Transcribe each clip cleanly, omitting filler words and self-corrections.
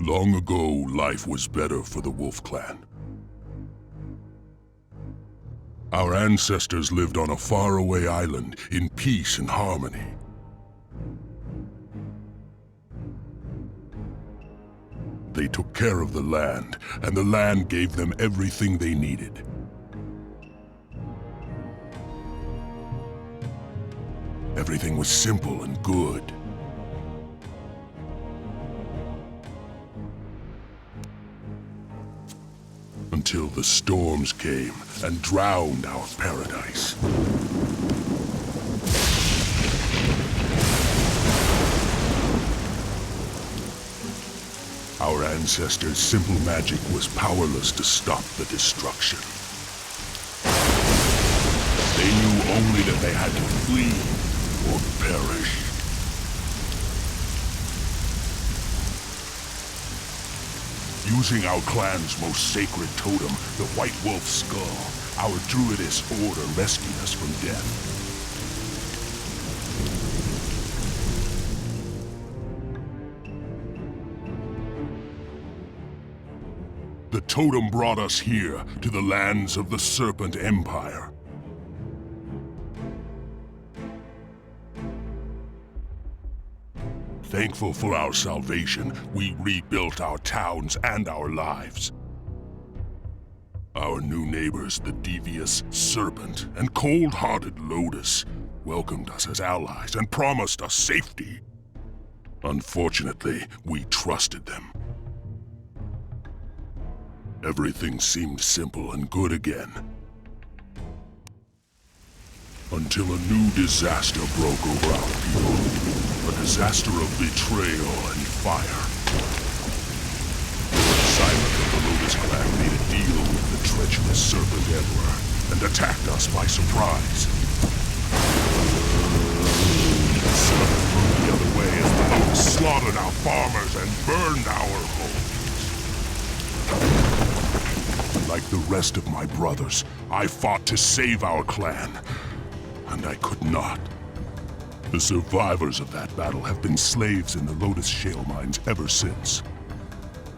Long ago, life was better for the Wolf Clan. Our ancestors lived on a faraway island in peace and harmony. They took care of the land, and the land gave them everything they needed. Everything was simple and good. Until the storms came and drowned our paradise. Our ancestors' simple magic was powerless to stop the destruction. They knew only that they had to flee or perish. Using our clan's most sacred totem, the White Wolf's skull, our druidess order rescued us from death. The totem brought us here, to the lands of the Serpent Empire. Thankful for our salvation, we rebuilt our towns and our lives. Our new neighbors, the devious Serpent and cold-hearted Lotus, welcomed us as allies and promised us safety. Unfortunately, we trusted them. Everything seemed simple and good again. Until a new disaster broke over our people. A disaster of betrayal and fire. Lord Silent of the Lotus Clan made a deal with the treacherous Serpent Emperor and attacked us by surprise. The other way as the Lotus slaughtered our farmers and burned our homes. Like the rest of my brothers, I fought to save our clan, and I could not. The survivors of that battle have been slaves in the Lotus shale mines ever since.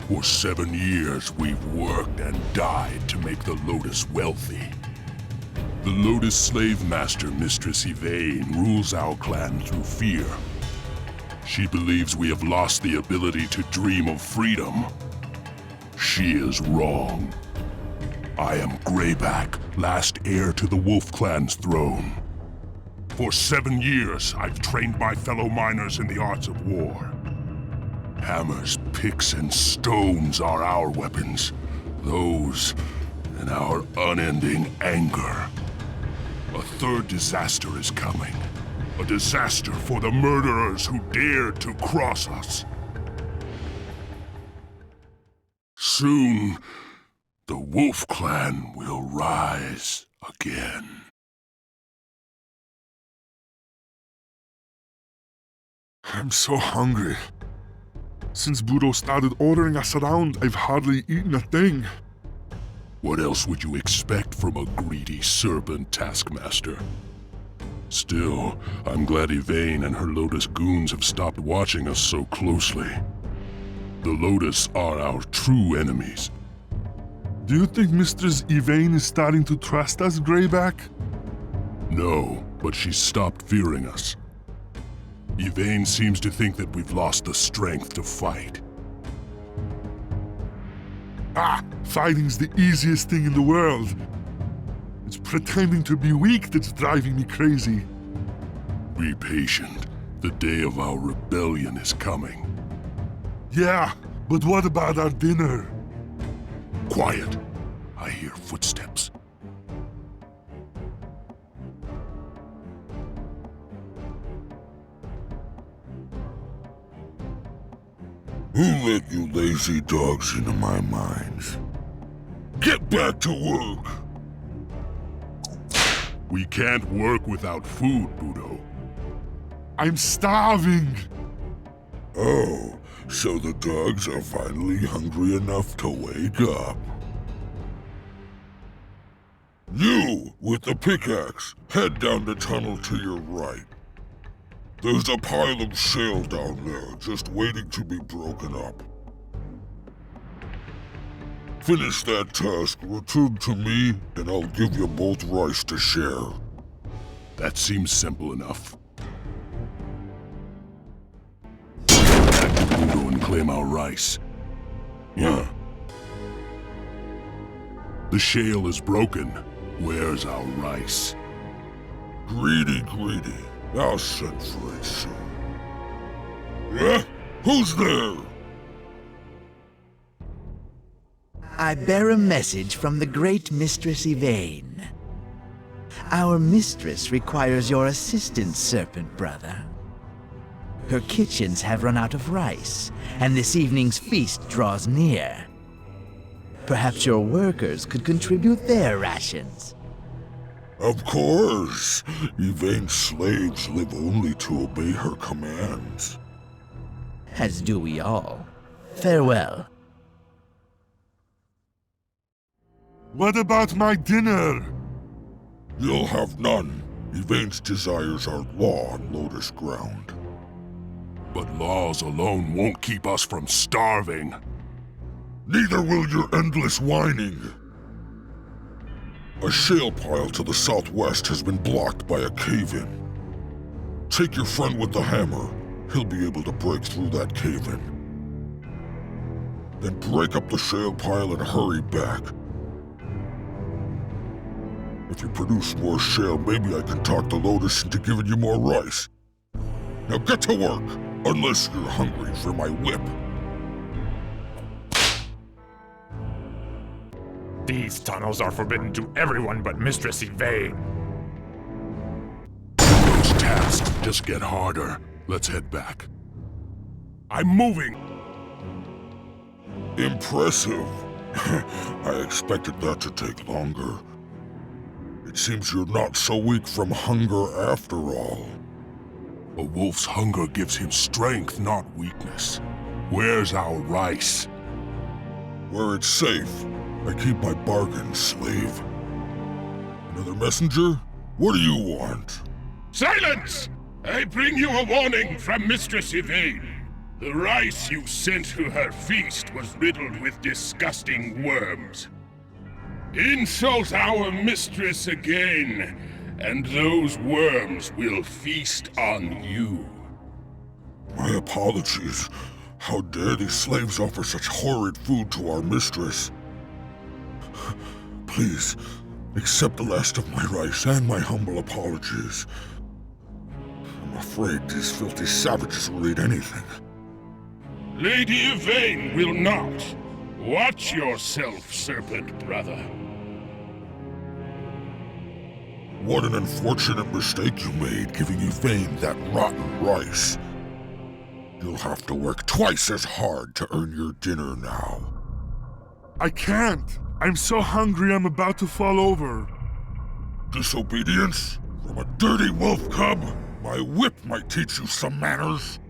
For 7 years, we've worked and died to make the Lotus wealthy. The Lotus slave master, Mistress Yvain, rules our clan through fear. She believes we have lost the ability to dream of freedom. She is wrong. I am Grayback, last heir to the Wolf Clan's throne. For 7 years, I've trained my fellow miners in the arts of war. Hammers, picks, and stones are our weapons. Those, and our unending anger. A third disaster is coming. A disaster for the murderers who dared to cross us. Soon, the Wolf Clan will rise again. I'm so hungry. Since Budo started ordering us around, I've hardly eaten a thing. What else would you expect from a greedy serpent taskmaster? Still, I'm glad Yvain and her Lotus goons have stopped watching us so closely. The Lotus are our true enemies. Do you think Mistress Yvain is starting to trust us, Grayback? No, but she's stopped fearing us. Yvain seems to think that we've lost the strength to fight. Fighting's the easiest thing in the world. It's pretending to be weak that's driving me crazy. Be patient. The day of our rebellion is coming. Yeah, but what about our dinner? Quiet. I hear footsteps. Who let you lazy dogs into my mines? Get back to work! We can't work without food, Budo. I'm starving! Oh, so the dogs are finally hungry enough to wake up. You, with the pickaxe, head down the tunnel to your right. There's a pile of shale down there, just waiting to be broken up. Finish that task, return to me, and I'll give you both rice to share. That seems simple enough. Back to Budo and claim our rice. Yeah. The shale is broken. Where's our rice? Greedy. I'll send for it soon. Yeah? Who's there? I bear a message from the great Mistress Yvain. Our mistress requires your assistance, Serpent Brother. Her kitchens have run out of rice, and this evening's feast draws near. Perhaps your workers could contribute their rations. Of course. Yvain's slaves live only to obey her commands. As do we all. Farewell. What about my dinner? You'll have none. Yvain's desires are law on Lotus ground. But laws alone won't keep us from starving. Neither will your endless whining. A shale pile to the southwest has been blocked by a cave-in. Take your friend with the hammer. He'll be able to break through that cave-in. Then break up the shale pile and hurry back. If you produce more shale, maybe I can talk the Lotus into giving you more rice. Now get to work, unless you're hungry for my whip. These tunnels are forbidden to everyone but Mistress Yvain. Those tasks just get harder. Let's head back. I'm moving! Impressive. I expected that to take longer. It seems you're not so weak from hunger after all. A wolf's hunger gives him strength, not weakness. Where's our rice? Where it's safe. I keep my bargains, slave. Another messenger? What do you want? Silence! I bring you a warning from Mistress Yvain. The rice you sent to her feast was riddled with disgusting worms. Insult our mistress again, and those worms will feast on you. My apologies. How dare these slaves offer such horrid food to our mistress? Please, accept the last of my rice and my humble apologies. I'm afraid these filthy savages will eat anything. Lady Yvain will not. Watch yourself, Serpent Brother. What an unfortunate mistake you made giving Yvain that rotten rice. You'll have to work twice as hard to earn your dinner now. I can't. I'm so hungry I'm about to fall over. Disobedience? From a dirty wolf cub? My whip might teach you some manners.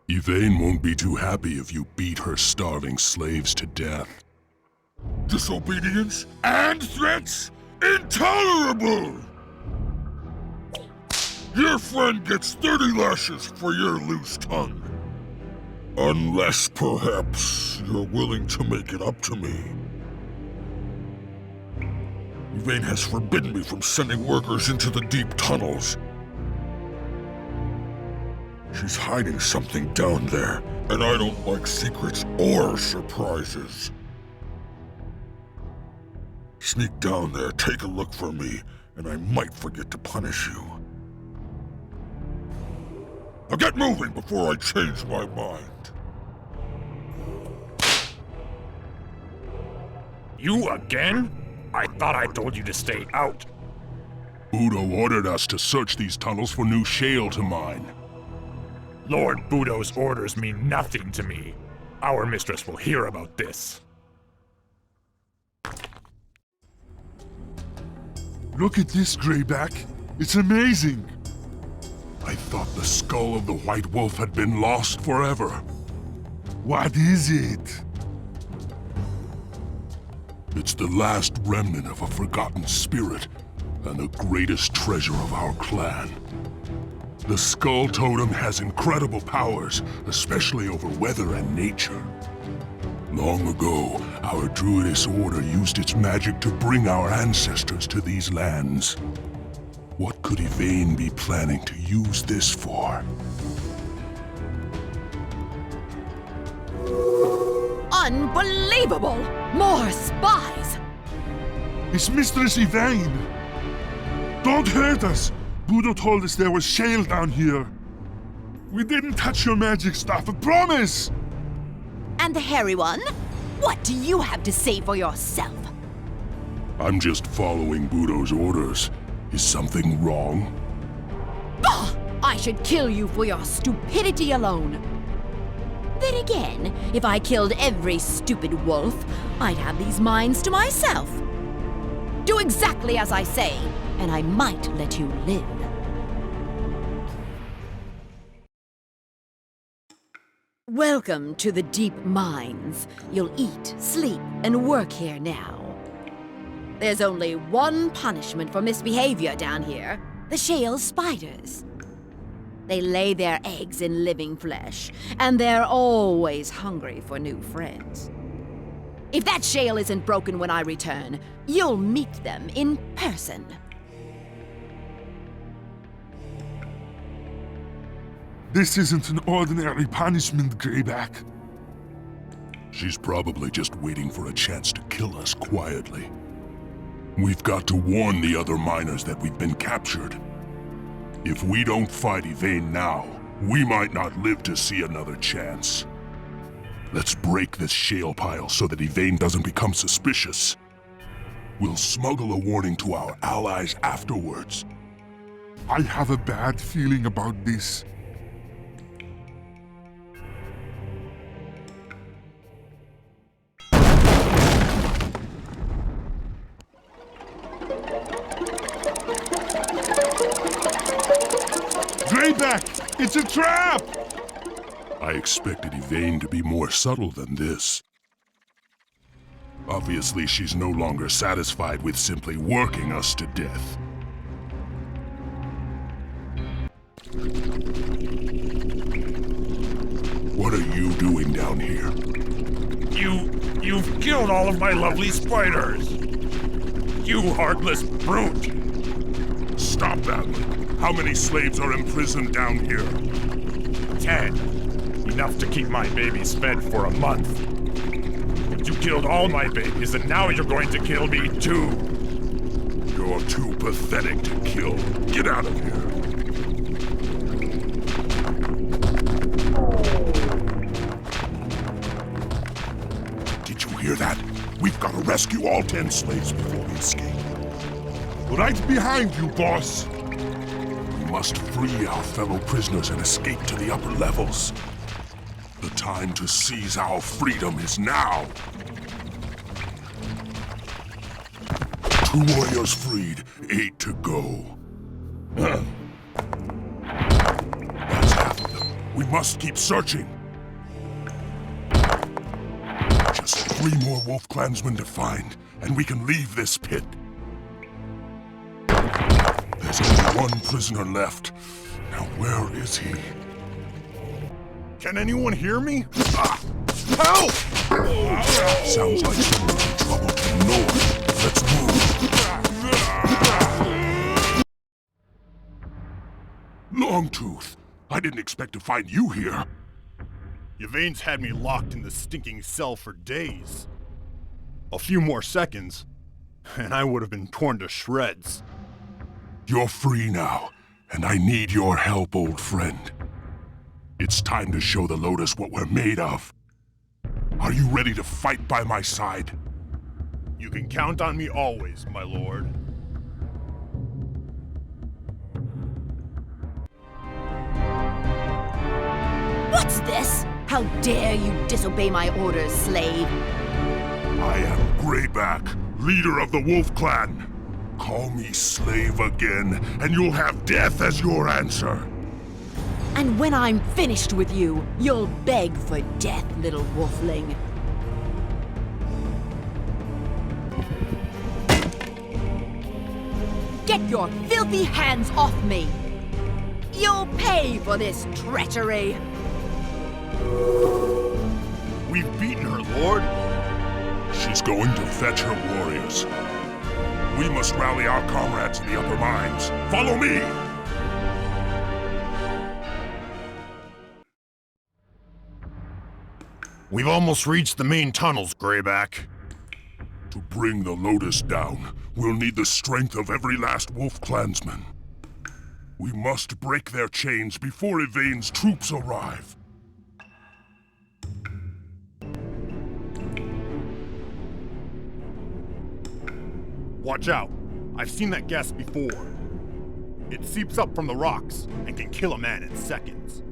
Yvain won't be too happy if you beat her starving slaves to death. Disobedience and threats? Intolerable! Your friend gets 30 lashes for your loose tongue. Unless, perhaps, you're willing to make it up to me. Yvain has forbidden me from sending workers into the deep tunnels. She's hiding something down there, and I don't like secrets or surprises. Sneak down there, take a look for me, and I might forget to punish you. Now get moving before I change my mind. You again? I thought I told you to stay out. Budo ordered us to search these tunnels for new shale to mine. Lord Budo's orders mean nothing to me. Our mistress will hear about this. Look at this, Grayback. It's amazing. I thought the skull of the White Wolf had been lost forever. What is it? It's the last remnant of a forgotten spirit, and the greatest treasure of our clan. The Skull Totem has incredible powers, especially over weather and nature. Long ago, our druidess order used its magic to bring our ancestors to these lands. What could Yvain be planning to use this for? Unbelievable! More spies! It's Mistress Yvain! Don't hurt us! Budo told us there was shale down here. We didn't touch your magic stuff, I promise! And the hairy one? What do you have to say for yourself? I'm just following Budo's orders. Is something wrong? Bah! I should kill you for your stupidity alone. Then again, if I killed every stupid wolf, I'd have these mines to myself. Do exactly as I say, and I might let you live. Welcome to the deep mines. You'll eat, sleep, and work here now. There's only one punishment for misbehavior down here: the shale spiders. They lay their eggs in living flesh, and they're always hungry for new friends. If that shale isn't broken when I return, you'll meet them in person. This isn't an ordinary punishment, Grayback. She's probably just waiting for a chance to kill us quietly. We've got to warn the other miners that we've been captured. If we don't fight Yvain now, we might not live to see another chance. Let's break this shale pile so that Yvain doesn't become suspicious. We'll smuggle a warning to our allies afterwards. I have a bad feeling about this. Grayback! It's a trap! I expected Yvain to be more subtle than this. Obviously, she's no longer satisfied with simply working us to death. What are you doing down here? You've killed all of my lovely spiders! You heartless brute! Stop that! How many slaves are imprisoned down here? 10. Enough to keep my babies fed for a month. You killed all my babies, and now you're going to kill me too! You're too pathetic to kill. Get out of here! Did you hear that? We've got to rescue all 10 slaves before we escape. Right behind you, boss! We must free our fellow prisoners and escape to the upper levels. The time to seize our freedom is now. 2 warriors freed, 8 to go. That's half of them. We must keep searching. Just 3 more wolf clansmen to find, and we can leave this pit. There's only 1 prisoner left. Now where is he? Can anyone hear me? Help! Sounds like someone's in trouble to the north. Let's move. Longtooth, I didn't expect to find you here. Yvain's had me locked in the stinking cell for days. A few more seconds, and I would have been torn to shreds. You're free now, and I need your help, old friend. It's time to show the Lotus what we're made of. Are you ready to fight by my side? You can count on me always, my lord. What's this? How dare you disobey my orders, slave? I am Grayback, leader of the Wolf Clan. Call me slave again, and you'll have death as your answer. And when I'm finished with you, you'll beg for death, little wolfling. Get your filthy hands off me! You'll pay for this treachery! We've beaten her, Lord? She's going to fetch her warriors. We must rally our comrades in the upper mines. Follow me! We've almost reached the main tunnels, Grayback. To bring the Lotus down, we'll need the strength of every last Wolf Clansman. We must break their chains before Yvain's troops arrive. Watch out. I've seen that gas before. It seeps up from the rocks and can kill a man in seconds.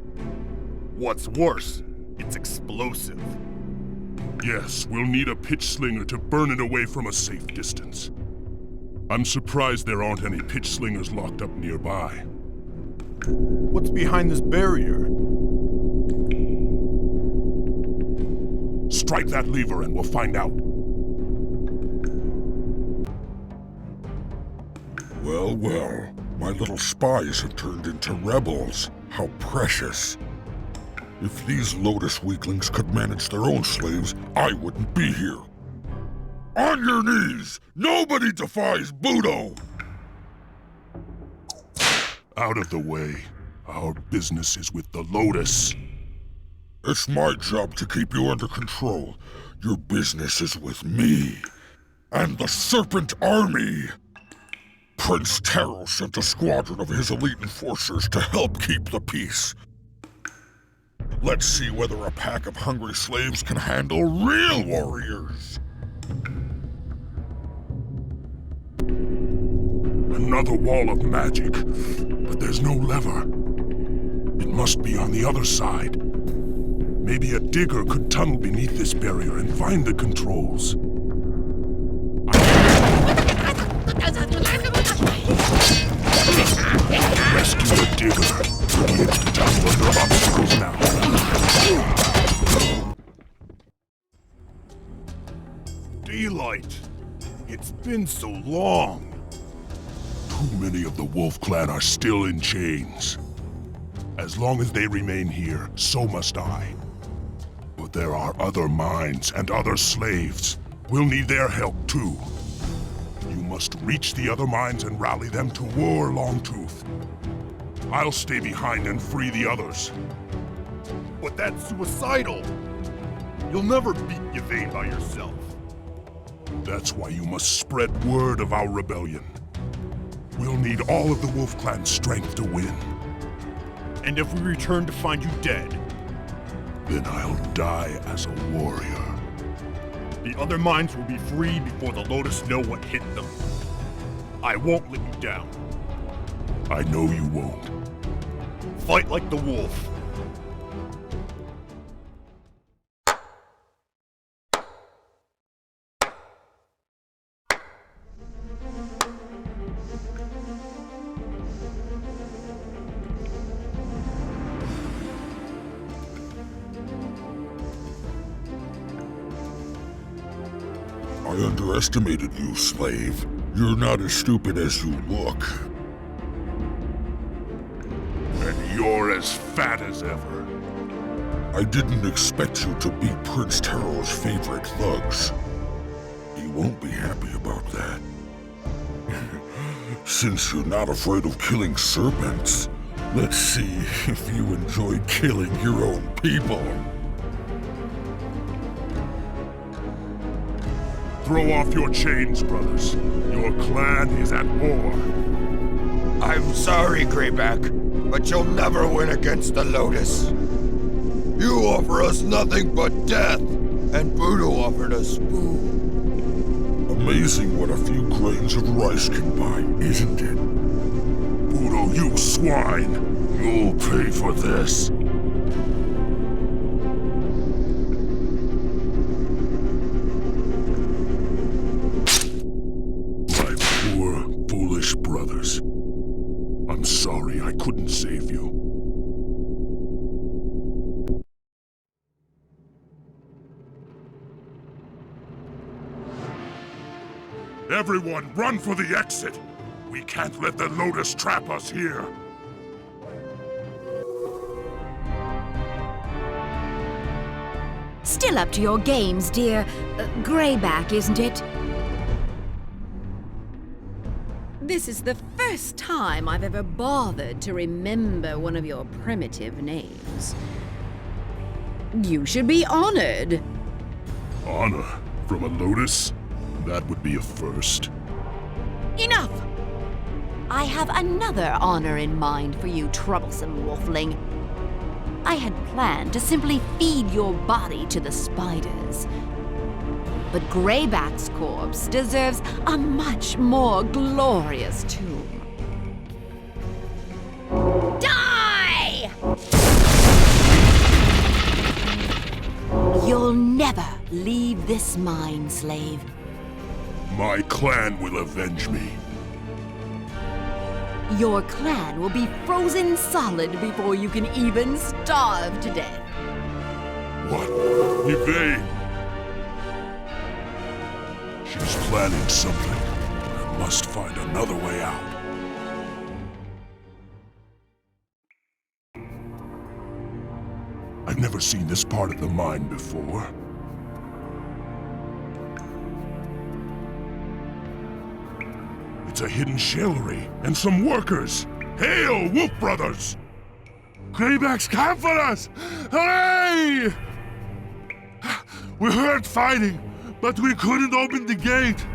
What's worse, it's explosive. Yes, we'll need a pitch slinger to burn it away from a safe distance. I'm surprised there aren't any pitch slingers locked up nearby. What's behind this barrier? Strike that lever and we'll find out. Well, well, my little spies have turned into rebels. How precious. If these Lotus weaklings could manage their own slaves, I wouldn't be here. On your knees! Nobody defies Budo! Out of the way. Our business is with the Lotus. It's my job to keep you under control. Your business is with me. And the Serpent Army. Prince Taro sent a squadron of his elite enforcers to help keep the peace. Let's see whether a pack of hungry slaves can handle real warriors. Another wall of magic, but there's no lever. It must be on the other side. Maybe a digger could tunnel beneath this barrier and find the controls. Rescue the digger. We'll be able to tunnel under obstacles now. Daylight. It's been so long. Too many of the Wolf Clan are still in chains. As long as they remain here, so must I. But there are other minds and other slaves. We'll need their help too. You must reach the other minds and rally them to war, Longtooth. I'll stay behind and free the others. But that's suicidal. You'll never beat Yvain by yourself. That's why you must spread word of our rebellion. We'll need all of the Wolf Clan's strength to win. And if we return to find you dead, Then I'll die as a warrior. the other minds will be free before the Lotus know what hit them. I won't let you down. I know you won't. Fight like the wolf. I underestimated you, slave. You're not as stupid as you look. And you're as fat as ever. I didn't expect you to beat Prince Taro's favorite thugs. He won't be happy about that. Since you're not afraid of killing serpents, let's see if you enjoy killing your own people. Throw off your chains, brothers. Your clan is at war. I'm sorry, Grayback, but you'll never win against the Lotus. You offer us nothing but death, and Budo offered us food. Amazing what a few grains of rice can buy, isn't it? Budo, you swine! You'll pay for this. My poor, foolish brothers. I'm sorry I couldn't save you. Everyone, run for the exit! We can't let the Lotus trap us here! Still up to your games, dear. Grayback, isn't it? This is the first time I've ever bothered to remember one of your primitive names. You should be honored. Honor from a lotus? That would be a first. Enough! I have another honor in mind for you, troublesome wolfling. I had planned to simply feed your body to the spiders. But Grayback's corpse deserves a much more glorious tomb. Die! You'll never leave this mine, slave. My clan will avenge me. Your clan will be frozen solid before you can even starve to death. What? Yvain! She's planning something. I must find another way out. I've never seen this part of the mine before. It's a hidden shalery and some workers. Hail, Wolf Brothers! Grayback's come for us! Hooray! We heard fighting, but we couldn't open the gate.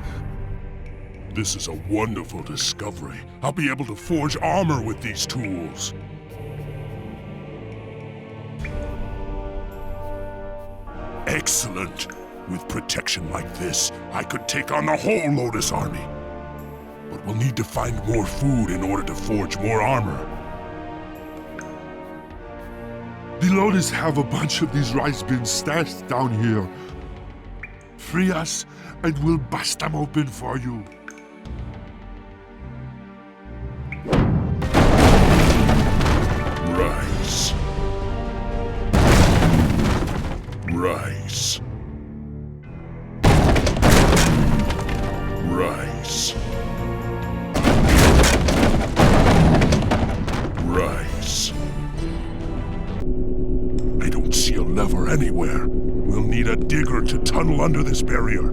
This is a wonderful discovery. I'll be able to forge armor with these tools. Excellent! With protection like this, I could take on the whole Lotus army. But we'll need to find more food in order to forge more armor. The Lotus have a bunch of these rice bins stashed down here. Free us, and we'll bust them open for you. Rice. Rice. Rice. Rice. I don't see a lever anywhere. We'll need a digger to tunnel under this barrier.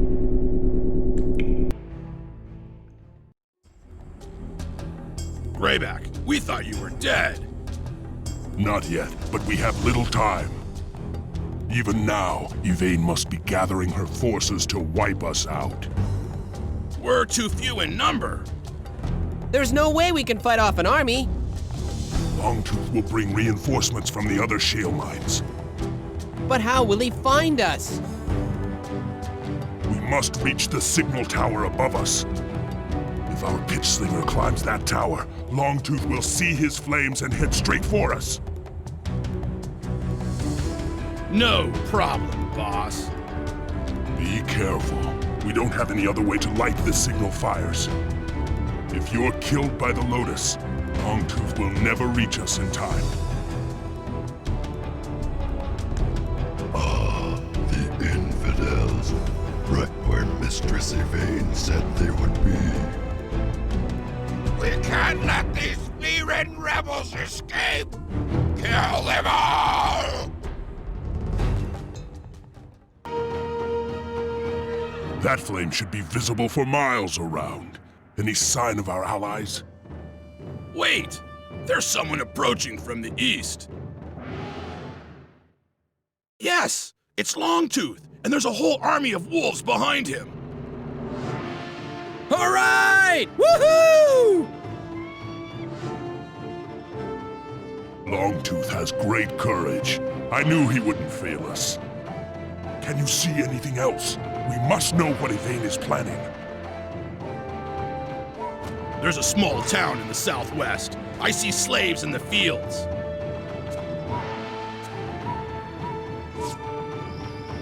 Grayback, we thought you were dead. Not yet, but we have little time. Even now, Yvain must be gathering her forces to wipe us out. We're too few in number. There's no way we can fight off an army. Longtooth will bring reinforcements from the other shale mines. But how will he find us? We must reach the signal tower above us. If our pitch slinger climbs that tower, Longtooth will see his flames and head straight for us. No problem, boss. Be careful. We don't have any other way to light the signal fires. If you're killed by the Lotus, Longtooth will never reach us in time. Ah, the infidels. Right where Mistress Yvain said they would be. We can't let these flea-ridden rebels escape! Kill them all! That flame should be visible for miles around. Any sign of our allies? Wait! There's someone approaching from the east. Yes! It's Longtooth, and there's a whole army of wolves behind him. All right! Woohoo! Longtooth has great courage. I knew he wouldn't fail us. Can you see anything else? We must know what Yvain is planning. There's a small town in the southwest. I see slaves in the fields.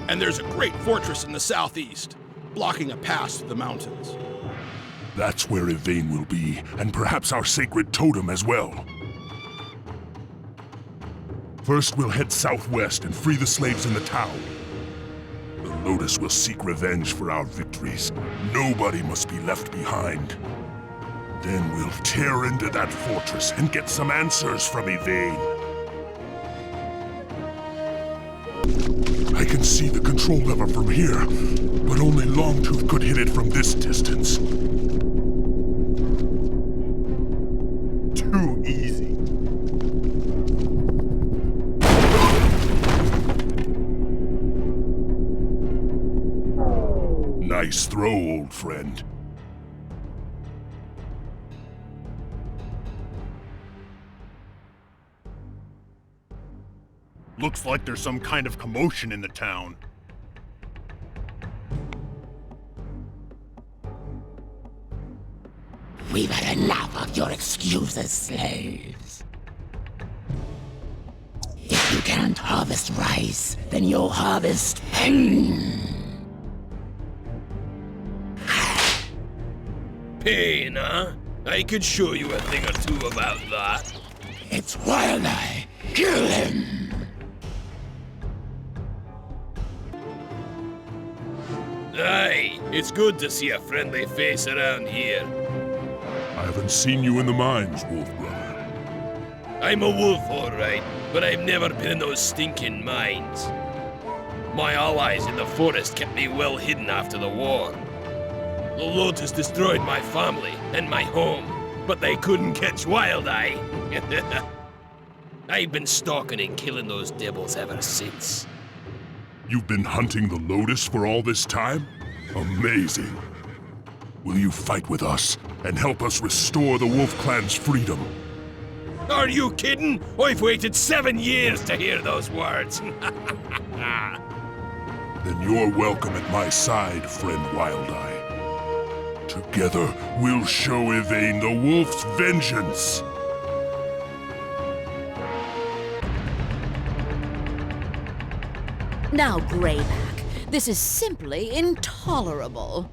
And there's a great fortress in the southeast, blocking a pass through the mountains. That's where Yvain will be, and perhaps our sacred totem as well. First, we'll head southwest and free the slaves in the town. The Lotus will seek revenge for our victories. Nobody must be left behind. Then we'll tear into that fortress and get some answers from Yvain. I can can see the control lever from here, but only Longtooth could hit it from this distance. Too easy. Nice throw, old friend. Looks like there's some kind of commotion in the town. We've had enough of your excuses, slaves. If you can't harvest rice, then you'll harvest pain. Pain, huh? I could show you a thing or two about that. It's Wild Eye. Kill him! Aye, it's good to see a friendly face around here. I haven't seen you in the mines, Wolf Brother. I'm a wolf, all right, but I've never been in those stinking mines. My allies in the forest kept me well hidden after the war. The Lotus destroyed my family and my home, but they couldn't catch Wild Eye. I've been stalking and killing those devils ever since. You've been hunting the Lotus for all this time? Amazing. Will you fight with us and help us restore the Wolf Clan's freedom? Are you kidding? I've waited 7 years to hear those words. Then you're welcome at my side, friend Wild Eye. Together, we'll show Yvain the Wolf's vengeance! Now, Grayback, this is simply intolerable.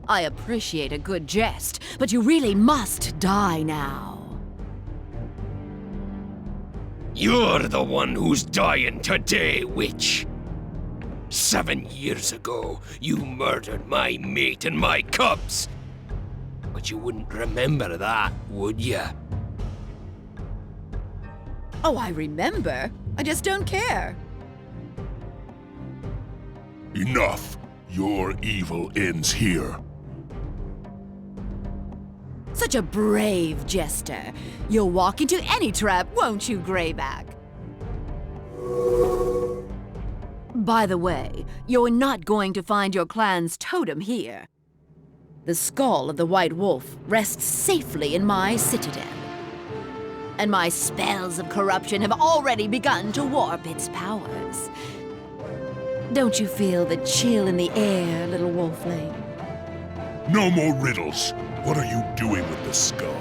I appreciate a good jest, but you really must die now. You're the one who's dying today, witch. 7 years ago, you murdered my mate and my cubs. But you wouldn't remember that, would you? Oh, I remember. I just don't care. Enough! Your evil ends here. Such a brave jester. You'll walk into any trap, won't you, Grayback? By the way, you're not going to find your clan's totem here. The skull of the White Wolf rests safely in my citadel. And my spells of corruption have already begun to warp its powers. Don't you feel the chill in the air, little wolfling? No more riddles. What are you doing with the skull?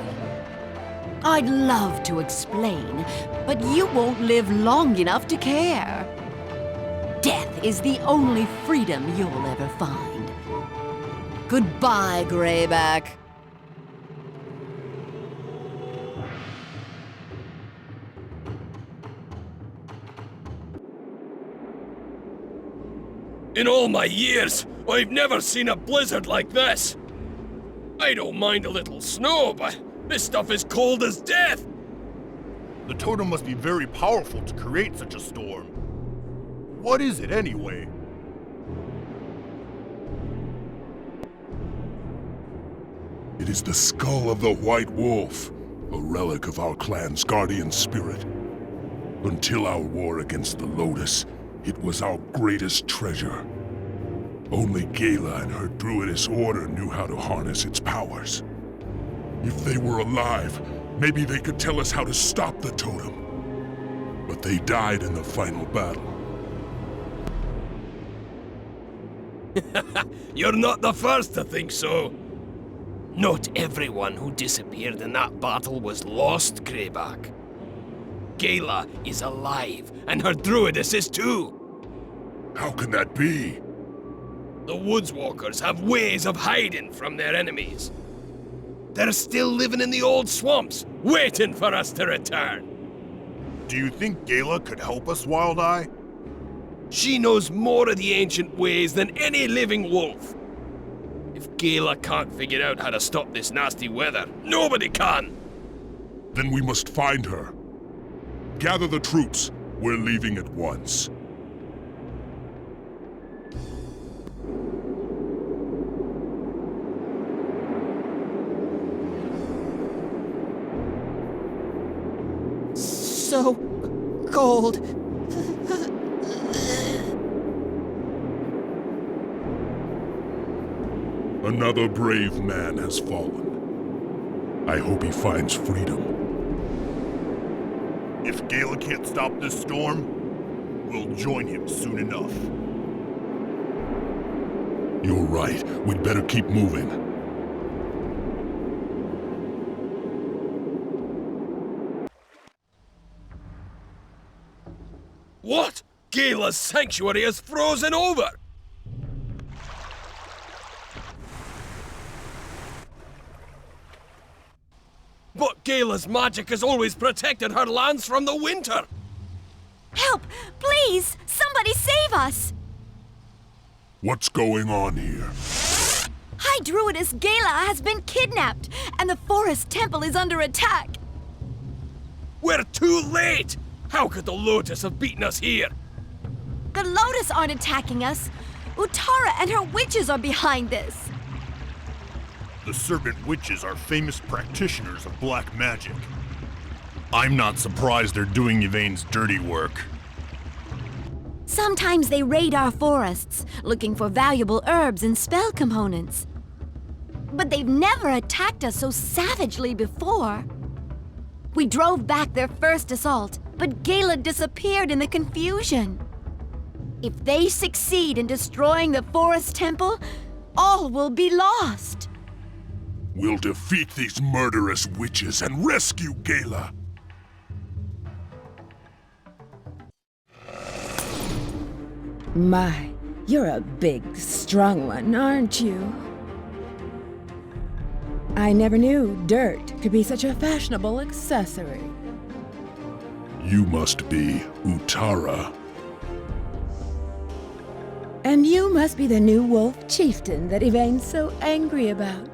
I'd love to explain, but you won't live long enough to care. Death is the only freedom you'll ever find. Goodbye, Grayback. In all my years, I've never seen a blizzard like this. I don't mind a little snow, but this stuff is cold as death. The totem must be very powerful to create such a storm. What is it anyway? It is the skull of the White Wolf, a relic of our clan's guardian spirit. Until our war against the Lotus, it was our greatest treasure. Only Gala and her druidess order knew how to harness its powers. If they were alive, maybe they could tell us how to stop the totem. But they died in the final battle. You're not the first to think so. Not everyone who disappeared in that battle was lost, Grayback. Gala is alive, and her druidess is too. How can that be? The Woodswalkers have ways of hiding from their enemies. They're still living in the old swamps, waiting for us to return. Do you think Gala could help us, Wild Eye? She knows more of the ancient ways than any living wolf. If Gala can't figure out how to stop this nasty weather, nobody can. Then we must find her. Gather the troops. We're leaving at once. so cold. Another brave man has fallen. I hope he finds freedom. If Gala can't stop this storm, we'll join him soon enough. You're right. We'd better keep moving. What? Gala's sanctuary is frozen over! But Gala's magic has always protected her lands from the winter! Help! Please! Somebody save us! What's going on here? High Druidess Gala has been kidnapped, and the forest temple is under attack. We're too late! How could the Lotus have beaten us here? The Lotus aren't attacking us. Utara and her witches are behind this. The Serpent Witches are famous practitioners of black magic. I'm not surprised they're doing Yvain's dirty work. Sometimes they raid our forests, looking for valuable herbs and spell components. But they've never attacked us so savagely before. We drove back their first assault, but Gala disappeared in the confusion. If they succeed in destroying the forest temple, all will be lost. We'll defeat these murderous witches and rescue Gala. My, you're a big, strong one, aren't you? I never knew dirt could be such a fashionable accessory. You must be Utara. And you must be the new wolf chieftain that Yvain's so angry about.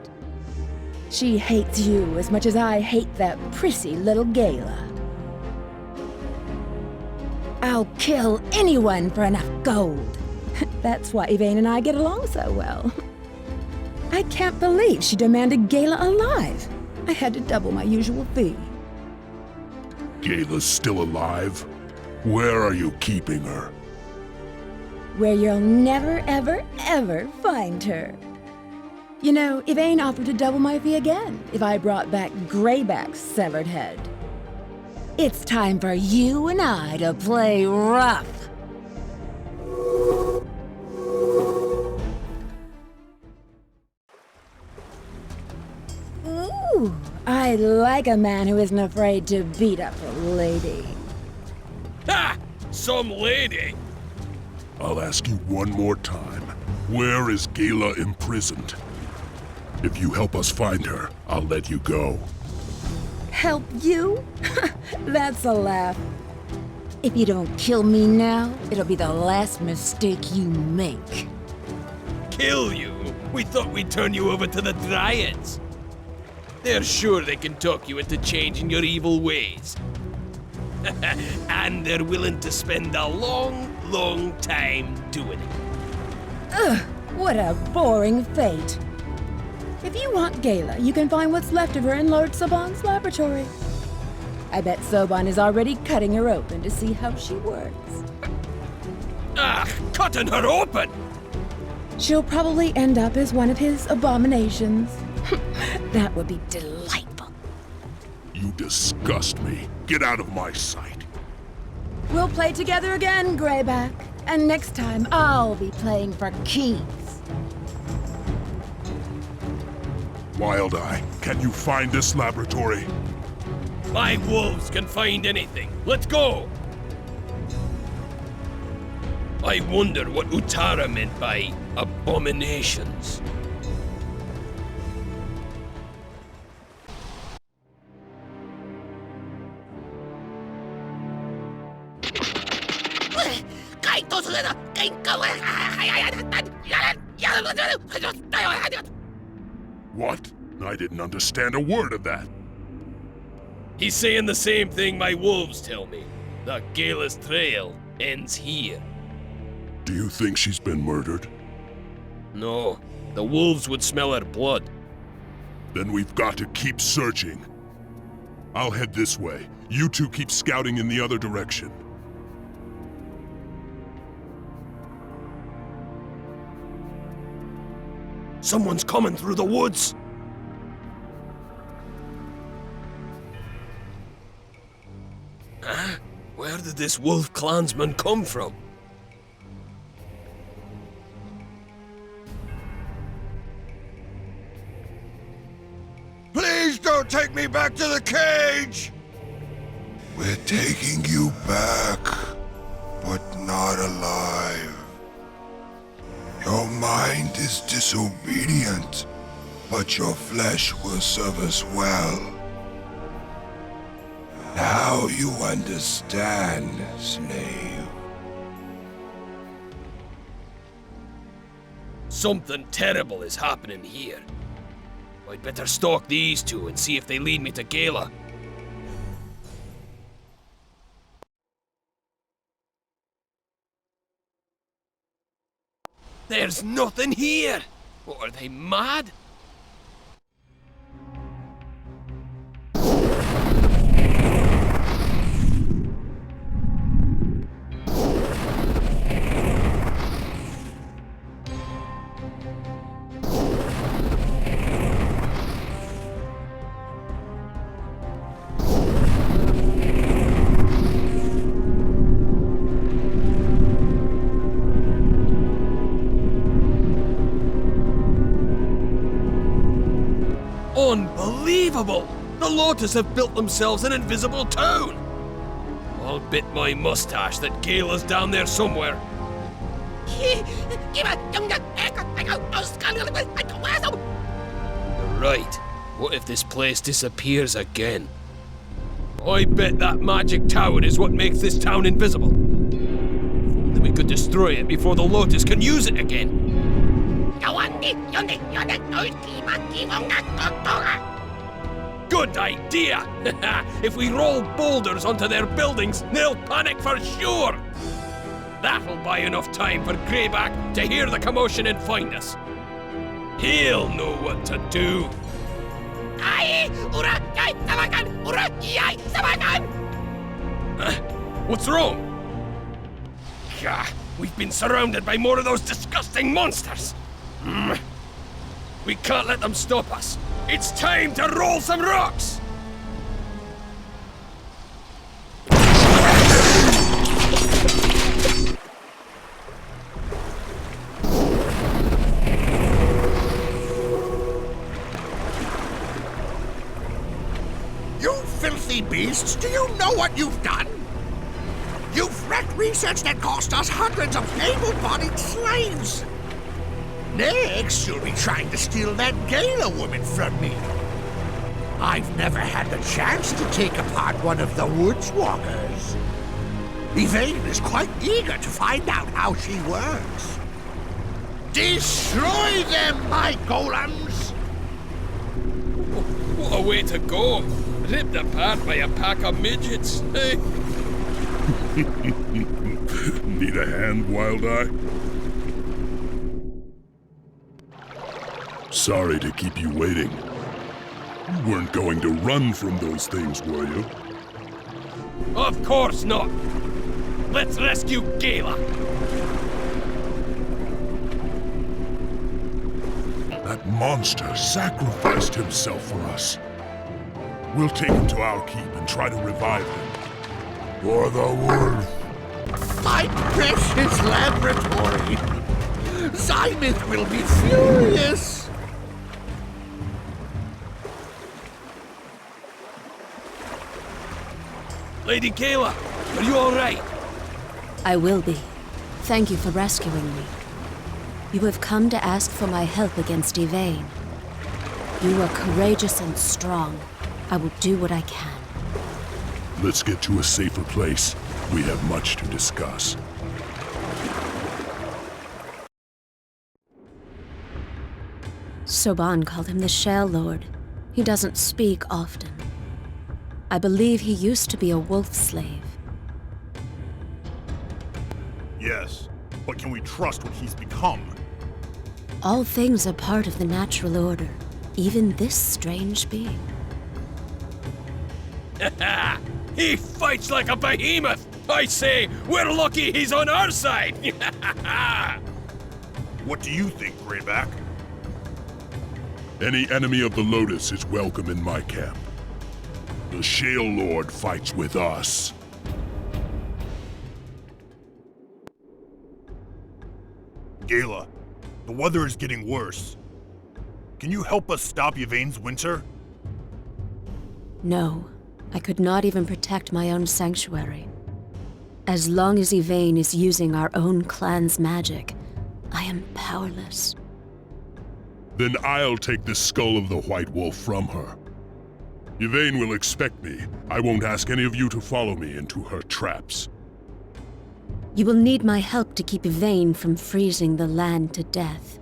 She hates you as much as I hate that prissy little Gala. I'll kill anyone for enough gold. That's why Yvain and I get along so well. I can't believe she demanded Gala alive. I had to double my usual fee. Gala's still alive? Where are you keeping her? Where you'll never, ever, ever find her. You know, Yvain offered to double my fee again if I brought back Grayback's severed head. It's time for you and I to play rough. Ooh, I like a man who isn't afraid to beat up a lady. Ha! Some lady! I'll ask you one more time. Where is Gala imprisoned? If you help us find her, I'll let you go. Help you? That's a laugh. If you don't kill me now, it'll be the last mistake you make. Kill you? We thought we'd turn you over to the Dryads. They're sure they can talk you into changing your evil ways. And they're willing to spend a long, long time doing it. Ugh, what a boring fate. If you want Gala, you can find what's left of her in Lord Soban's laboratory. I bet Soban is already cutting her open to see how she works. Ah, cutting her open! She'll probably end up as one of his abominations. That would be delightful. You disgust me. Get out of my sight. We'll play together again, Grayback. And next time, I'll be playing for keys. Wild Eye, can you find this laboratory? My wolves can find anything. Let's go! I wonder what Utara meant by abominations. What? I didn't understand a word of that. He's saying the same thing my wolves tell me. The Gala's trail ends here. Do you think she's been murdered? No, the wolves would smell her blood. Then we've got to keep searching. I'll head this way. You two keep scouting in the other direction. Someone's coming through the woods! Huh? Where did this wolf clansman come from? Please don't take me back to the cage! We're taking you back, but not alive. Your mind is disobedient, but your flesh will serve us well. Now you understand, slave. Something terrible is happening here. I'd better stalk these two and see if they lead me to Gala. There's nothing here! What, are they mad? Unbelievable! The Lotus have built themselves an invisible town! I'll bet my mustache that Gala's down there somewhere. Right. What if this place disappears again? I bet that magic tower is what makes this town invisible. If only we could destroy it before the Lotus can use it again. Good idea! If we roll boulders onto their buildings, they'll panic for sure! That'll buy enough time for Grayback to hear the commotion and find us. He'll know what to do. What's wrong? Gah, we've been surrounded by more of those disgusting monsters. We can't let them stop us. It's time to roll some rocks! You filthy beasts, do you know what you've done? You've wrecked research that cost us hundreds of able-bodied slaves! Next, you'll be trying to steal that Gala woman from me. I've never had the chance to take apart one of the Woods Walkers. Yvain is quite eager to find out how she works. Destroy them, my golems! What a way to go! Ripped apart by a pack of midgets, eh? Need a hand, Wild Eye? Sorry to keep you waiting. You weren't going to run from those things, were you? Of course not! Let's rescue Gala! That monster sacrificed himself for us. We'll take him to our keep and try to revive him. For the wolf! My precious laboratory! Zymoth will be furious! Lady Gala, are you all right? I will be. Thank you for rescuing me. You have come to ask for my help against Yvain. You are courageous and strong. I will do what I can. Let's get to a safer place. We have much to discuss. Soban called him the Shell Lord. He doesn't speak often. I believe he used to be a wolf slave. Yes, but can we trust what he's become? All things are part of the natural order, even this strange being. He fights like a behemoth! I say, we're lucky he's on our side! What do you think, Grayback? Any enemy of the Lotus is welcome in my camp. The Shale Lord fights with us. Gala, the weather is getting worse. Can you help us stop Yvain's winter? No, I could not even protect my own sanctuary. As long as Yvain is using our own clan's magic, I am powerless. Then I'll take the skull of the White Wolf from her. Yvain will expect me. I won't ask any of you to follow me into her traps. You will need my help to keep Yvain from freezing the land to death.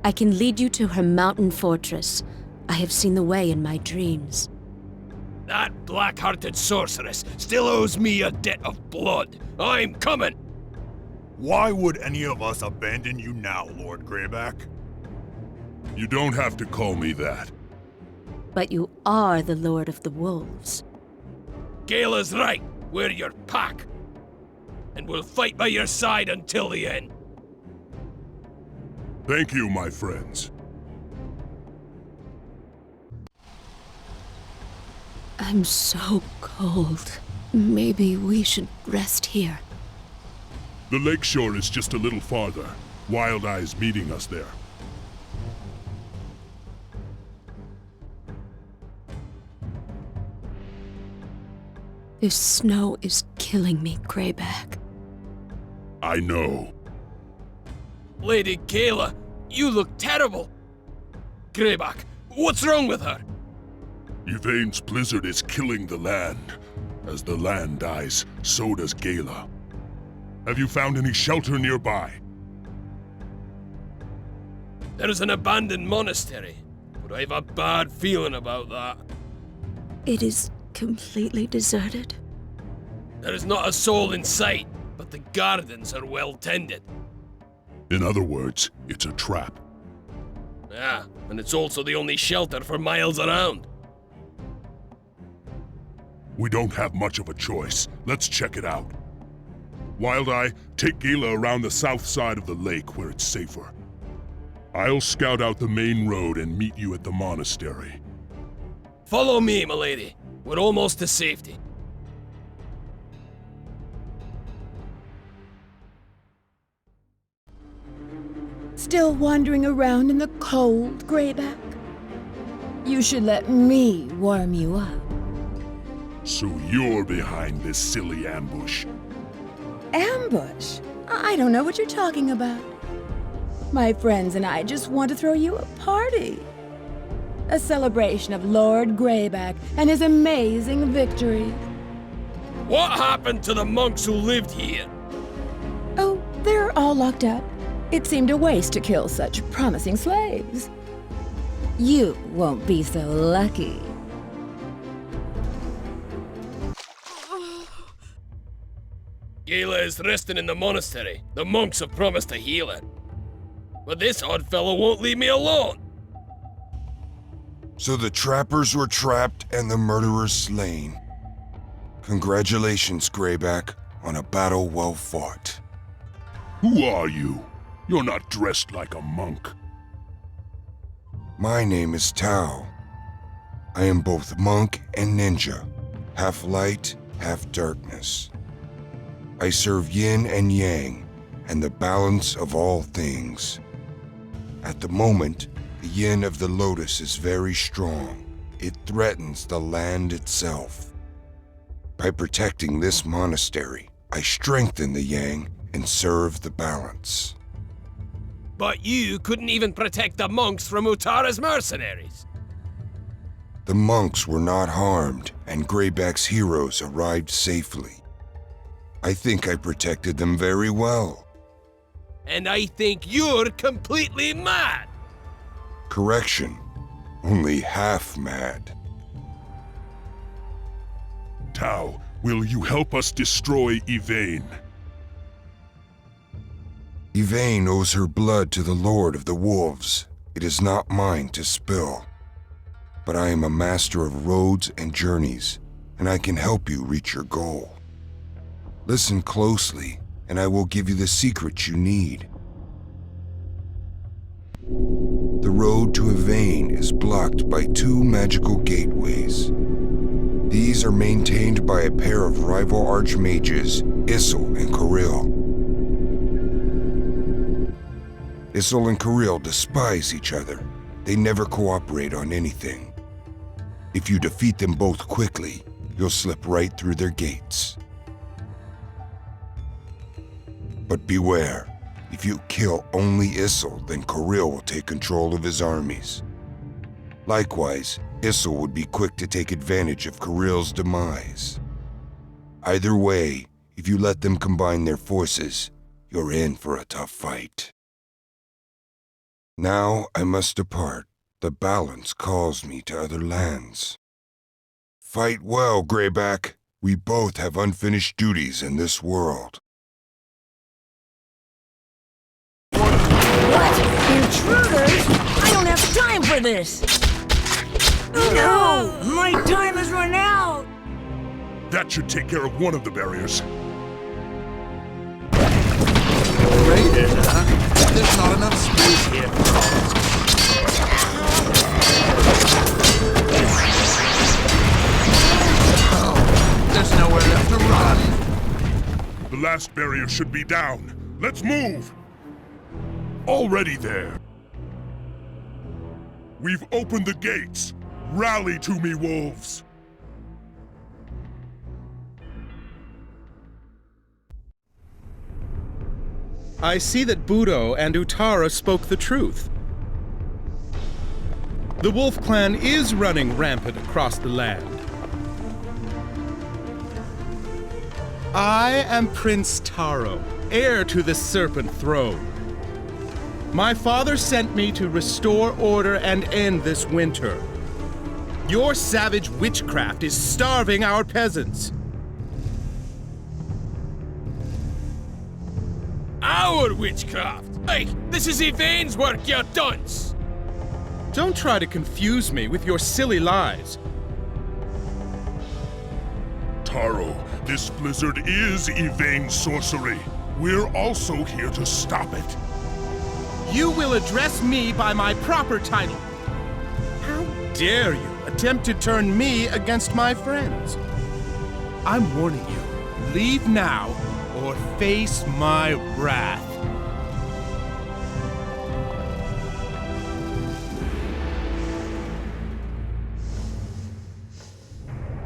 I can lead you to her mountain fortress. I have seen the way in my dreams. That black-hearted sorceress still owes me a debt of blood. I'm coming! Why would any of us abandon you now, Lord Grayback? You don't have to call me that. But you are the Lord of the Wolves. Gala's right. We're your pack. And we'll fight by your side until the end. Thank you, my friends. I'm so cold. Maybe we should rest here. The lakeshore is just a little farther. Wild Eye's meeting us there. This snow is killing me, Grayback. I know. Lady Gala, you look terrible. Grayback, what's wrong with her? Yvain's blizzard is killing the land. As the land dies, so does Gala. Have you found any shelter nearby? There's an abandoned monastery, but I have a bad feeling about that. It is completely deserted. There is not a soul in sight, but the gardens are well tended. In other words, it's a trap. Yeah, and it's also the only shelter for miles around. We don't have much of a choice. Let's check it out. Wild Eye, take Gala around the south side of the lake where it's safer. I'll scout out the main road and meet you at the monastery. Follow me, milady. We're almost to safety. Still wandering around in the cold, Grayback? You should let me warm you up. So you're behind this silly ambush. Ambush? I don't know what you're talking about. My friends and I just want to throw you a party. A celebration of Lord Grayback and his amazing victory. What happened to the monks who lived here? Oh, they're all locked up. It seemed a waste to kill such promising slaves. You won't be so lucky. Gala is resting in the monastery. The monks have promised to heal her. But this odd fellow won't leave me alone. So the trappers were trapped and the murderers slain. Congratulations, Grayback, on a battle well fought. Who are you? You're not dressed like a monk. My name is Tao. I am both monk and ninja, half light, half darkness. I serve yin and yang, and the balance of all things. At the moment, the yin of the lotus is very strong. It threatens the land itself. By protecting this monastery, I strengthen the yang and serve the balance. But you couldn't even protect the monks from Utara's mercenaries. The monks were not harmed, and Grayback's heroes arrived safely. I think I protected them very well. And I think you're completely mad. Correction, only half mad. Tao, will you help us destroy Yvain? Yvain owes her blood to the Lord of the Wolves. It is not mine to spill. But I am a master of roads and journeys, and I can help you reach your goal. Listen closely, and I will give you the secrets you need. The road to Yvain is blocked by 2 magical gateways. These are maintained by a pair of rival archmages, Issel and Kirill. Issel and Kirill despise each other. They never cooperate on anything. If you defeat them both quickly, you'll slip right through their gates. But beware, if you kill only Issel, then Kirill will take control of his armies. Likewise, Issel would be quick to take advantage of Kirill's demise. Either way, if you let them combine their forces, you're in for a tough fight. Now I must depart. The balance calls me to other lands. Fight well, Grayback. We both have unfinished duties in this world. What? Intruders? I don't have time for this! No! My time has run out! That should take care of one of the barriers. Raiders, huh? There's not enough space here for all. Oh, there's nowhere left to run. The last barrier should be down. Let's move! Already there. We've opened the gates. Rally to me, wolves! I see that Budo and Utara spoke the truth. The Wolf Clan is running rampant across the land. I am Prince Taro, heir to the Serpent Throne. My father sent me to restore order and end this winter. Your savage witchcraft is starving our peasants. Our witchcraft? Hey, this is Yvain's work, you dunce! Don't try to confuse me with your silly lies. Taro, this blizzard is Yvain's sorcery. We're also here to stop it. You will address me by my proper title. How dare you attempt to turn me against my friends? I'm warning you, leave now or face my wrath.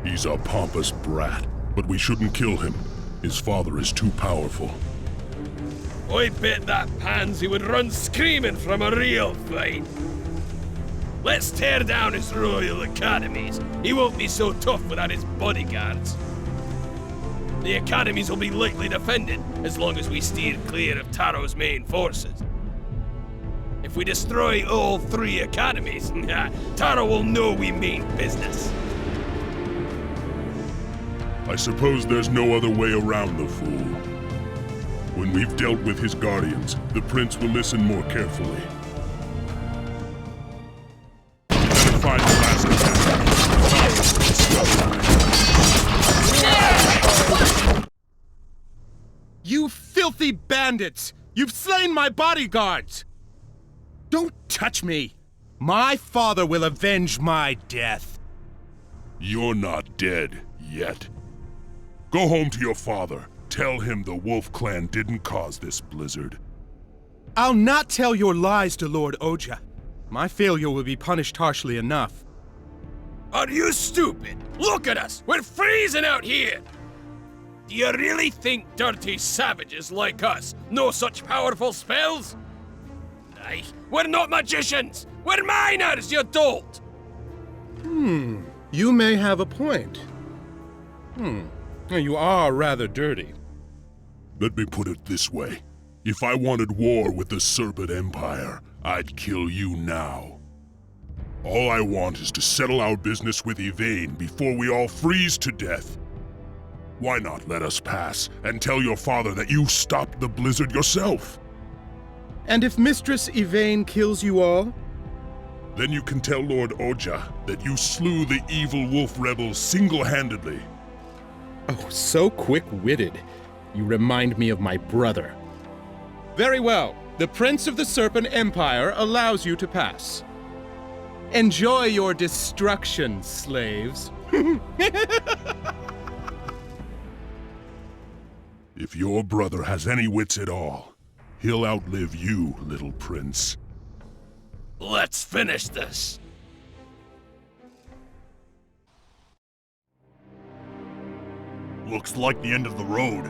He's a pompous brat, but we shouldn't kill him. His father is too powerful. I bet that pansy would run screaming from a real fight. Let's tear down his royal academies. He won't be so tough without his bodyguards. The academies will be lightly defended as long as we steer clear of Taro's main forces. If we destroy all 3 academies, Taro will know we mean business. I suppose there's no other way around the fool. When we've dealt with his guardians, the prince will listen more carefully. Better find the last attack. You filthy bandits! You've slain my bodyguards! Don't touch me! My father will avenge my death. You're not dead yet. Go home to your father. Tell him the Wolf Clan didn't cause this blizzard. I'll not tell your lies to Lord Oja. My failure will be punished harshly enough. Are you stupid? Look at us! We're freezing out here! Do you really think dirty savages like us know such powerful spells? Aye, we're not magicians! We're miners, you dolt! You may have a point. You are rather dirty. Let me put it this way. If I wanted war with the Serpent Empire, I'd kill you now. All I want is to settle our business with Yvain before we all freeze to death. Why not let us pass and tell your father that you stopped the blizzard yourself? And if Mistress Yvain kills you all, Then you can tell Lord Oja that you slew the evil wolf rebels single-handedly. Oh, so quick-witted. You remind me of my brother. Very well. The Prince of the Serpent Empire allows you to pass. Enjoy your destruction, slaves. If your brother has any wits at all, he'll outlive you, little prince. Let's finish this. Looks like the end of the road.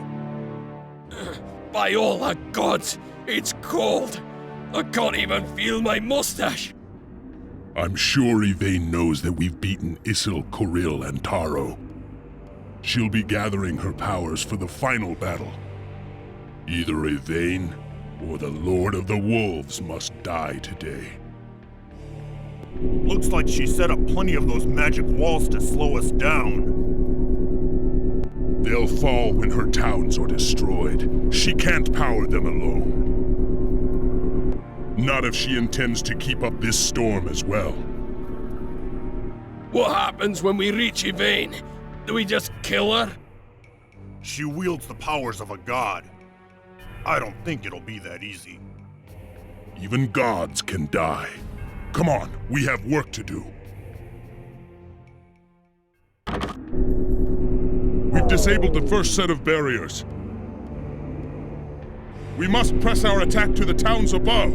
By all the gods, it's cold. I can't even feel my mustache. I'm sure Yvain knows that we've beaten Isil, Koril, and Taro. She'll be gathering her powers for the final battle. Either Yvain or the Lord of the Wolves must die today. Looks like she set up plenty of those magic walls to slow us down. They'll fall when her towns are destroyed. She can't power them alone. Not if she intends to keep up this storm as well. What happens when we reach Yvain? Do we just kill her? She wields the powers of a god. I don't think it'll be that easy. Even gods can die. Come on, we have work to do. We've disabled the first set of barriers. We must press our attack to the towns above.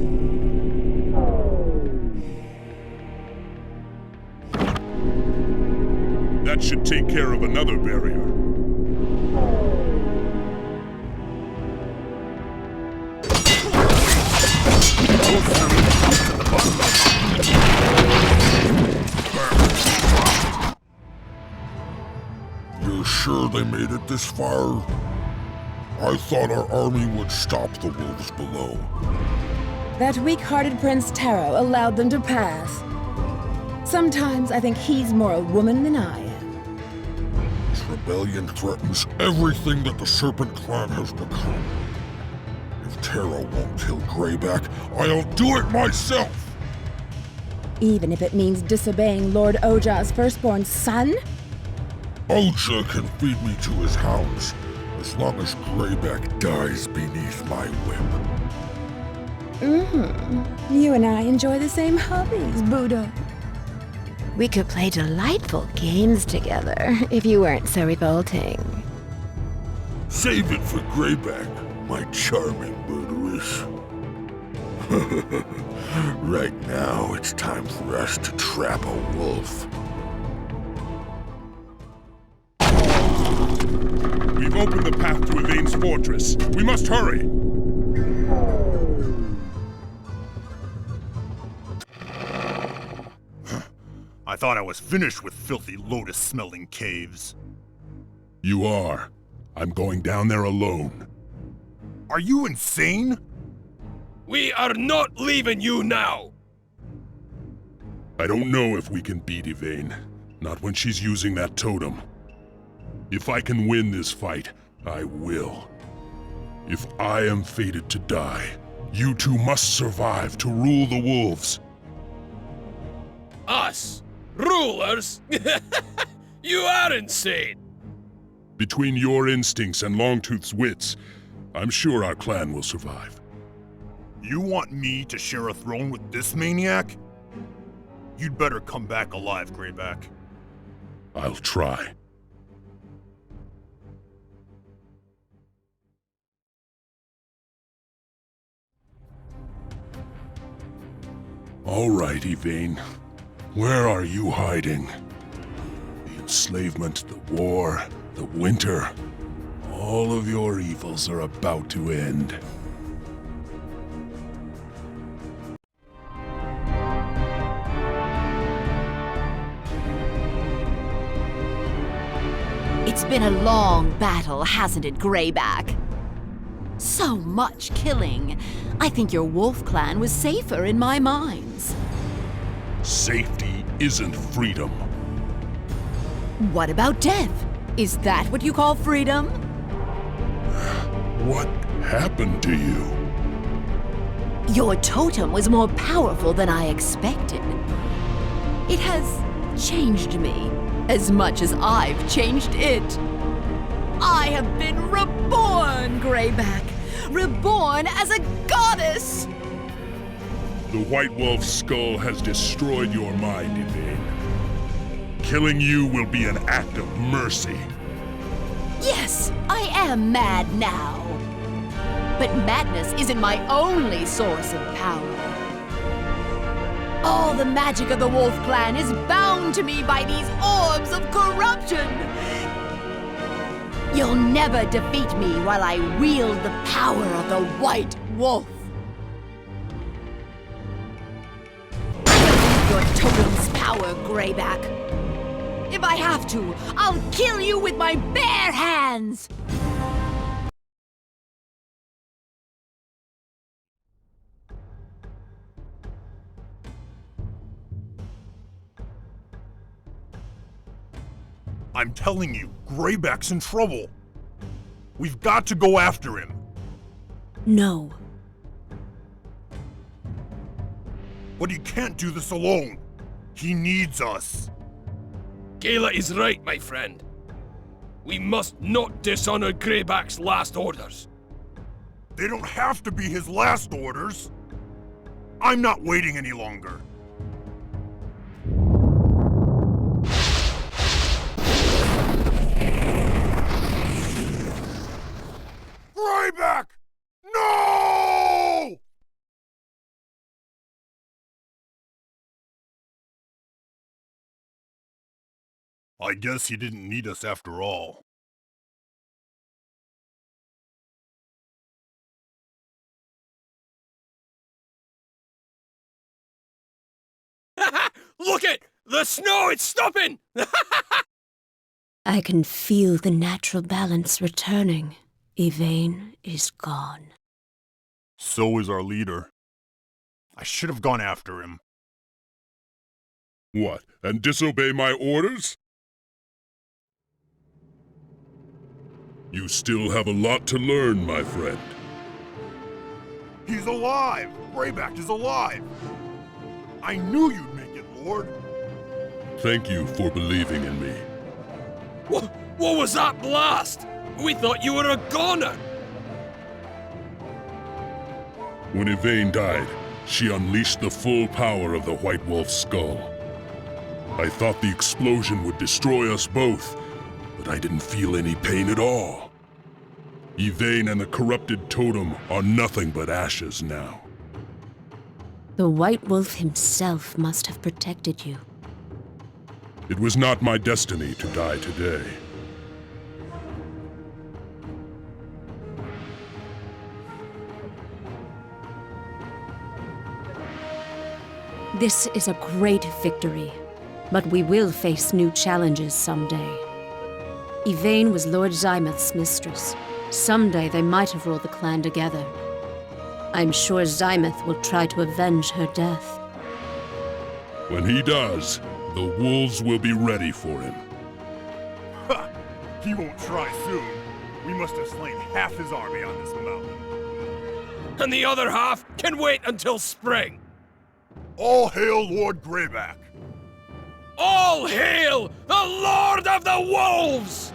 That should take care of another barrier. You're sure they made it this far? I thought our army would stop the wolves below. That weak-hearted Prince Taro allowed them to pass. Sometimes I think he's more a woman than I am. This rebellion threatens everything that the Serpent Clan has become. If Taro won't kill Grayback, I'll do it myself! Even if it means disobeying Lord Oja's firstborn son? Oja can feed me to his hounds, as long as Grayback dies beneath my whip. You and I enjoy the same hobbies, Budo. We could play delightful games together if you weren't so revolting. Save it for Grayback, my charming Budoish. Right now, it's time for us to trap a wolf. We've opened the path to Yvain's fortress. We must hurry! I thought I was finished with filthy lotus-smelling caves. You are. I'm going down there alone. Are you insane? We are not leaving you now! I don't know if we can beat Yvain. Not when she's using that totem. If I can win this fight, I will. If I am fated to die, you two must survive to rule the wolves. Us? Rulers? You are insane! Between your instincts and Longtooth's wits, I'm sure our clan will survive. You want me to share a throne with this maniac? You'd better come back alive, Grayback. I'll try. All right, Yvain. Where are you hiding? The enslavement, the war, the winter. All of your evils are about to end. It's been a long battle, hasn't it, Grayback? So much killing. I think your wolf clan was safer in my mines. Safety isn't freedom. What about death? Is that what you call freedom? What happened to you? Your totem was more powerful than I expected. It has changed me as much as I've changed it. I have been reborn, Grayback. Reborn as a goddess! The White Wolf's skull has destroyed your mind, Yvain. Killing you will be an act of mercy. Yes, I am mad now. But madness isn't my only source of power. All the magic of the Wolf Clan is bound to me by these orbs of corruption. You'll never defeat me while I wield the power of the White Wolf. Your totem's power, Grayback. If I have to, I'll kill you with my bare hands! I'm telling you, Grayback's in trouble. We've got to go after him. No. But he can't do this alone. He needs us. Gala is right, my friend. We must not dishonor Grayback's last orders. They don't have to be his last orders. I'm not waiting any longer. Grayback! No! I guess he didn't need us after all. Look it! The snow, it's stopping! I can feel the natural balance returning. Yvain is gone. So is our leader. I should have gone after him. What, and disobey my orders? You still have a lot to learn, my friend. He's alive! Grayback is alive! I knew you'd make it, Lord! Thank you for believing in me. What was that blast? We thought you were a goner! When Yvain died, she unleashed the full power of the White Wolf's skull. I thought the explosion would destroy us both, but I didn't feel any pain at all. Yvain and the corrupted totem are nothing but ashes now. The White Wolf himself must have protected you. It was not my destiny to die today. This is a great victory, but we will face new challenges someday. Yvain was Lord Zymoth's mistress. Someday they might have ruled the clan together. I'm sure Zymoth will try to avenge her death. When he does, the wolves will be ready for him. Ha! He won't try soon. We must have slain half his army on this mountain. And the other half can wait until spring! All hail Lord Grayback! All hail the Lord of the Wolves!